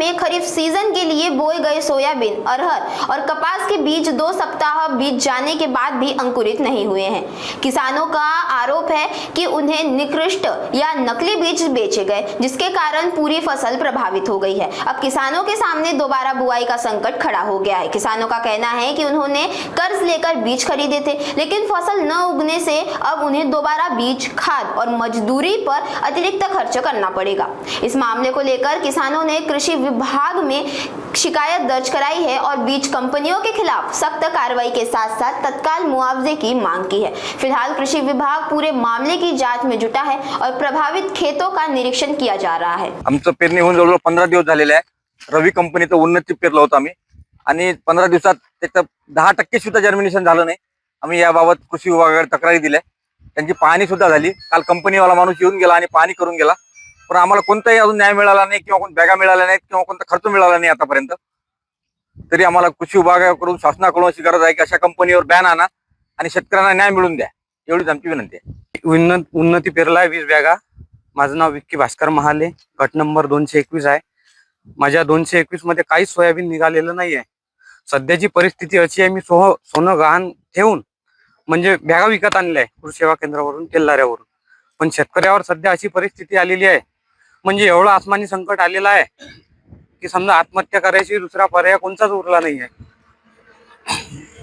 में खरीफ सीजन के लिए बोए गए सोयाबीन, अरहर और कपास के बीज 2 सप्ताह बीत जाने के बाद भी अंकुरित नहीं हुए हैं। किसानों का आरोप है कि उन्हें निकृष्ट या नकली बीज बेचे गए, जिसके कारण पूरी फसल प्रभावित हो गई है। अब किसानों के सामने दोबारा बुआई का संकट खड़ा हो गया है। किसानों का कहना है कि उन्होंने कर्ज लेकर बीज खरीदे थे, लेकिन फसल न उगने से अब उन्हें दोबारा बीज, खाद और मजदूरी पर अतिरिक्त खर्च करना पड़ेगा। इस मामले को लेकर किसानों ने कृषि विभाग में शिकायत दर्ज कराई है और बीज कंपनियों के खिलाफ सख्त कार्रवाई के साथ साथ तत्काल मुआवजे की मांग की है। फिलहाल कृषि विभाग पूरे मामले की जांच में जुटा है और प्रभावित खेतों का निरीक्षण किया जा रहा है। आमचं पेरणी होऊन जवळजवळ 15 दिवस झालेले आहे। रवी कंपनीचं उन्नती पेरलं होतं आम्ही आणि 15 दिवसात त्याचं 10% सुद्धा जर्मिनेशन झालं नाही। आम्ही याबाबत कृषी विभागाकडे तक्रारी दिल्या, त्यांची पाहणी सुद्धा झाली। काल कंपनीवाला माणूस येऊन गेला आणि पाहणी करून गेला, पण आम्हाला कोणताही अजून न्याय मिळाला नाही किंवा कोण बॅगा मिळाल्या नाहीत किंवा कोणता खर्च मिळाला नाही आतापर्यंत। तरी आम्हाला कृषी विभागाकडून, शासनाकडून अशी गरज आहे की अशा कंपनीवर बॅन आणा आणि शेतकऱ्यांना न्याय मिळवून द्या, एवढीच आमची विनंती आहे। उन्नती पेरलाय 20 बॅगा। माझं नाव विक्की भास्कर महाले, गट नंबर 221 आहे। माझ्या 221 मध्ये काहीच सोयाबीन निघालेलं नाहीये। सध्याची परिस्थिती अशी आहे, मी सोनं गहाण ठेवून म्हणजे बॅगा विकत आणल्या आहे कृषी सेवा केंद्रावरून, तेलाऱ्यावरून। पण शेतकऱ्यावर सध्या अशी परिस्थिती आलेली आहे, म्हणजे एवढं आसमानी संकट आलेलं आहे की समजा आत्महत्या करायची दुसरा पर्याय कोणताच उरला नाहीये।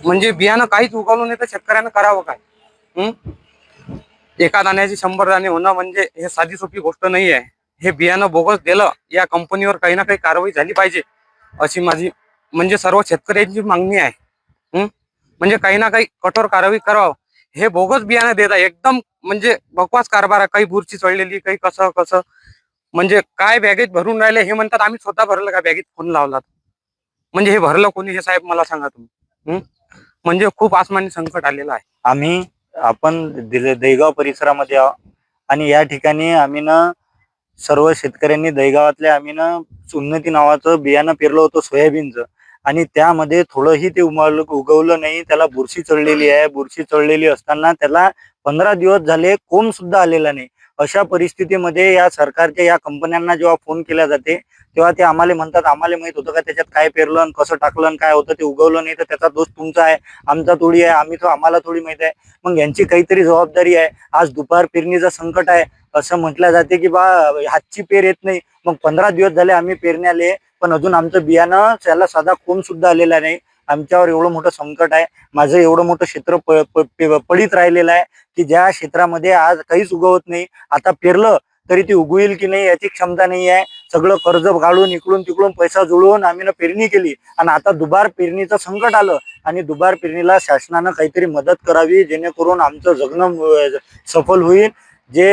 म्हणजे बियाणं काहीच उगवलं नाही तर शेतकऱ्यानं करावं काय? एका दाण्याचे 100 दाणे होणं म्हणजे हे साधी सोपी गोष्ट नाही आहे। हे बियाणं बोगस दिलं, या कंपनीवर काही ना काही कारवाई झाली पाहिजे अशी माझी म्हणजे सर्व शेतकऱ्यांची मागणी आहे। म्हणजे काही ना काही कठोर कारवाई करावं। हे बोगस बियाणं देत आहे, एकदम म्हणजे बकवास कारभार आहे। काही बुरशी चढलेली, काही कसं कसं, म्हणजे काय बॅगेत भरून राहिले हे म्हणतात आम्ही स्वतः भरलं का बॅगेत फोन लावला? म्हणजे हे भरलं कोणी हे साहेब मला सांगा तुम्ही। म्हणजे खूप आसमानी संकट आलेलं आहे। आपण दैगाव परिसरामध्ये आहोत आणि या ठिकाणी आम्ही ना सर्व शेतकऱ्यांनी दैगावातल्या आम्ही ना उन्नती नावाचं बियाणं पेरलं होतं सोयाबीनचं, आणि त्यामध्ये थोडंही ते उगवलं नाही। त्याला बुरशी चढलेली आहे। बुरशी चढलेली असताना त्याला 15 दिवस झाले कोंब सुद्धा आलेला नाही। अशा परिस्थितीमध्ये या सरकारच्या या कंपन्यांना जेव्हा फोन केला जाते तेव्हा ते आम्हाला म्हणतात, आम्हाला माहित होतं का त्याच्यात काय पेरलं आणि कसं टाकलं आणि काय होतं, ते उगवलं नाही तर त्याचा दोष तुमचा आहे, आमचा थोडी आहे, आम्हाला थोडी माहित आहे। मग यांची काहीतरी जबाबदारी आहे। आज दुपार पेरणीचं संकट आहे असं म्हटलं जाते की बा हातची पेर येत नाही। मग 15 दिवस झाले आम्ही पेरण्याले, पण अजून आमचं बियाणं त्याला साधा कोंब सुद्धा आलेला नाही। आमच्यावर एवढं मोठं संकट आहे। माझं एवढं मोठं क्षेत्र पडीत राहिलेलं आहे की ज्या क्षेत्रामध्ये आज काहीच उगवत नाही। आता पेरलं तरी ती उगवेल की नाही याची क्षमता नाही आहे। सगळं कर्ज घालून इकडून तिकडून पैसा जुळवून आम्ही पेरणी केली आणि आता दुबार पेरणीचं संकट आलं आणि दुबार पेरणीला शासनानं काहीतरी मदत करावी जेणेकरून आमचं जगणं सफल होईल। जे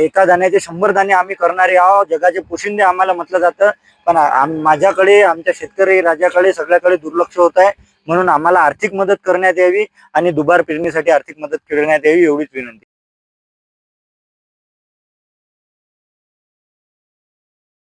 एका दाण्याचे 100 दाणे आम्ही करणारे आहोत, जगाचे पोशिंदे आम्हाला म्हटलं जातं, पण माझ्याकडे, आमच्या शेतकरी राजाकडे सगळ्याकडे दुर्लक्ष होत आहे। म्हणून आम्हाला आर्थिक मदत करण्यात यावी आणि दुबार पेरणीसाठी आर्थिक मदत करण्यात यावी, एवढीच विनंती।